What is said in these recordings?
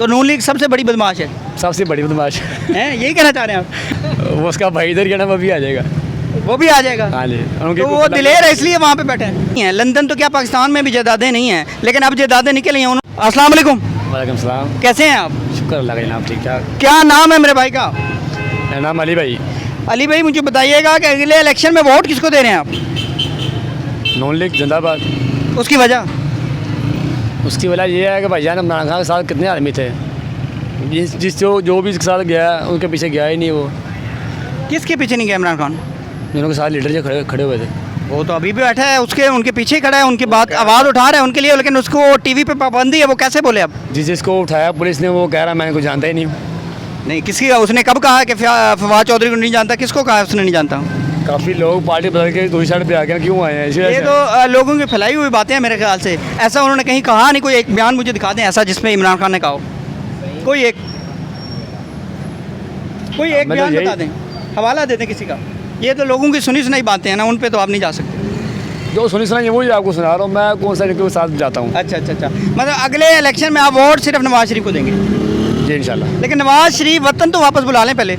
तो नून लीग सबसे बड़ी बदमाश है, सबसे बड़ी बदमाश हैं यही कहना चाह रहे हैं आप? वो उसका भाई इधर ना वो भी आ जाएगा। वो भी आ जाएगा। हाँ जी, उनकी तो वो दिलेर है इसलिए वहाँ पे बैठे हैं। लंदन तो क्या पाकिस्तान में भी जायदादें नहीं हैं, लेकिन अब जायदादें निकली हैं। अस्सलाम वालेकुम। वालेकुम सलाम। कैसे हैं आप? शुक्र अल्लाह का जनाब, ठीक ठाक। क्या नाम है मेरे भाई का? मेरा नाम अली भाई। अली भाई, मुझे बताइएगा कि अगले इलेक्शन में वोट किसको दे रहे हैं आप? नून लीग जिंदाबाद। उसकी वजह? उसकी वजह ये है कि भाईजान इमरान खान के साथ कितने आदमी थे, जो भी इसके साथ गया उनके पीछे गया ही नहीं। वो किसके पीछे नहीं गया इमरान खान? जिनके साथ लीडर जो खड़े हुए थे, वो तो अभी भी बैठा है, उनके पीछे ही खड़ा है, उनकी बात आवाज़ उठा रहा है उनके लिए, लेकिन उसको टीवी पे पाबंदी है, वो कैसे बोले अब? जिसको उठाया पुलिस ने वो कह रहा मैं इनको जानता ही नहीं हूँ। नहीं, किसकी? उसने कब कहा कि फवाद चौधरी को नहीं जानता? किसको कहा उसने नहीं जानता? काफ़ी लोग पार्टी बदल के दूसरी साइड पे आ गए, क्यों आए हैं इसी वजह ये से। तो लोगों की फैलाई हुई बातें हैं मेरे ख्याल से। ऐसा उन्होंने कहीं कहा नहीं। कोई एक बयान मुझे दिखा दें ऐसा जिसमें इमरान खान ने कहा हो। कोई एक मैं तो बयान बता दें, हवाला दे दें किसी का। ये तो लोगों की सुनी सुनाई बातें हैं ना, उन पे तो आप नहीं जा सकते। जो सुनी सुनाई वही आपको सुना रहा हूँ, मैं कौन सा के साथ जाता हूँ। अच्छा। मतलब अगले इलेक्शन में आप वोट सिर्फ नवाज शरीफ को देंगे? जी इंशाल्लाह। लेकिन नवाज शरीफ वतन तो वापस बुला लें पहले।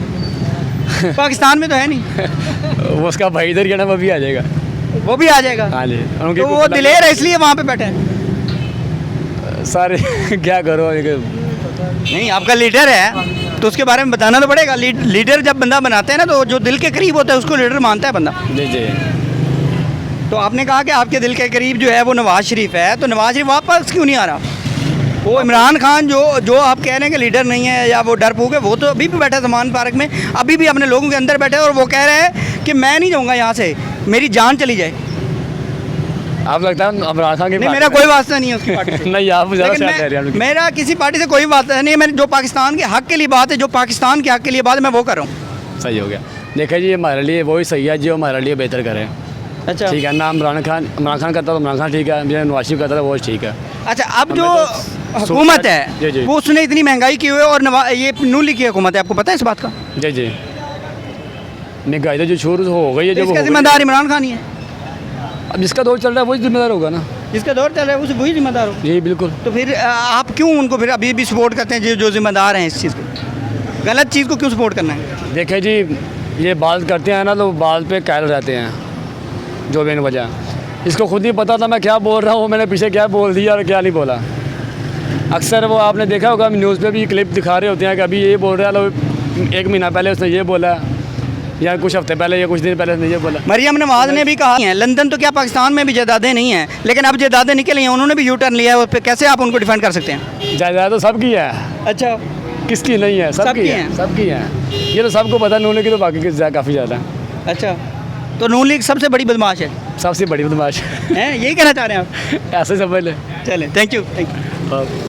पाकिस्तान में तो है नहीं। वो उसका भाई इधर ना वो भी आ जाएगा। वो भी आ जाएगा। हाँ जी, तो वो दिलेर है इसलिए वहाँ पे बैठे हैं। सारे क्या करो। नहीं, आपका लीडर है तो उसके बारे में बताना तो पड़ेगा। लीडर जब बंदा बनाते हैं ना, तो जो दिल के करीब होता है उसको लीडर मानता है बंदा। जी जी। तो आपने कहा कि आपके दिल के करीब जो है वो नवाज शरीफ है, तो नवाज शरीफ वापस क्यों नहीं आ रहा? वो इमरान खान जो आप कह रहे हैं कि लीडर नहीं है या वो डरपोक है, वो तो अभी भी बैठा है जमान पार्क में, अभी भी अपने लोगों के अंदर बैठा है, और वो कह रहे हैं कि मैं नहीं जाऊँगा यहाँ से, मेरी जान चली जाए। आप लगता है इमरान खान की नहीं, मेरा कोई वास्ता नहीं है उसकी पार्टी से। नहीं, आप ज़्यादा लेकिन शायद कह रहे हैं। मेरा किसी पार्टी से कोई वास्ता नहीं है। मैंने जो पाकिस्तान के हक़ के लिए बात है, जो पाकिस्तान के हक़ के लिए बात है, मैं वो कर रहा हूँ। सही हो गया। देखिए जी, हमारे लिए वही सही है जो हमारे लिए बेहतर करे। अच्छा, ठीक है ना। इमरान खान करता तो इमरान खान ठीक है, मेरा नवाज शरीफ करता था वो ठीक है। अच्छा, अब जो हुकूमत जी, जी। है वो उसने इतनी महंगाई की हुई है, और ये नून लीग की हुकूमत है, आपको पता है इस बात का? जी जी। महंगाई तो जो शुरू हो गई है, जो इसका जिम्मेदार इमरान खान ही है। अब जिसका दौर चल रहा है वही जिम्मेदार होगा ना। जिसका दौर चल रहा है उसे वही जिम्मेदार हो। जी बिल्कुल। तो फिर आप क्यों उनको फिर अभी भी सपोर्ट करते हैं, जो जिम्मेदार हैं इस चीज़ के? गलत चीज़ को क्यों सपोर्ट करना है? देखिए जी, ये बात करते हैं ना तो बात पे कायल रहते हैं, जो बेन वजह। इसको खुद नहीं पता था मैं क्या बोल रहा हूँ, मैंने पीछे क्या बोल दिया और क्या नहीं बोला। अक्सर वो आपने देखा होगा, न्यूज़ पे भी क्लिप दिखा रहे होते हैं कि अभी ये बोल रहा है, एक महीना पहले उसने ये बोला, या कुछ हफ्ते पहले या कुछ दिन पहले उसने ये बोला। मरियम नवाज ने भी कहा है, लंदन तो क्या पाकिस्तान में भी जायदादें नहीं हैं, लेकिन अब जायदादें निकली हैं, उन्होंने भी यू टर्न लिया है। उस पर कैसे आप उनको डिफेंड कर सकते हैं? जायदाद तो सबकी है। अच्छा, किसकी नहीं है? सबकी है, सबकी है। ये तो सबको पता है, नून की तो बाकी की काफ़ी ज़्यादा है। अच्छा, तो नून लीग सबसे बड़ी बदमाश है, सबसे बड़ी बदमाश हैं यही कहना चाह रहे हैं आप? ऐसे समझ ले। चलें, थैंक यू।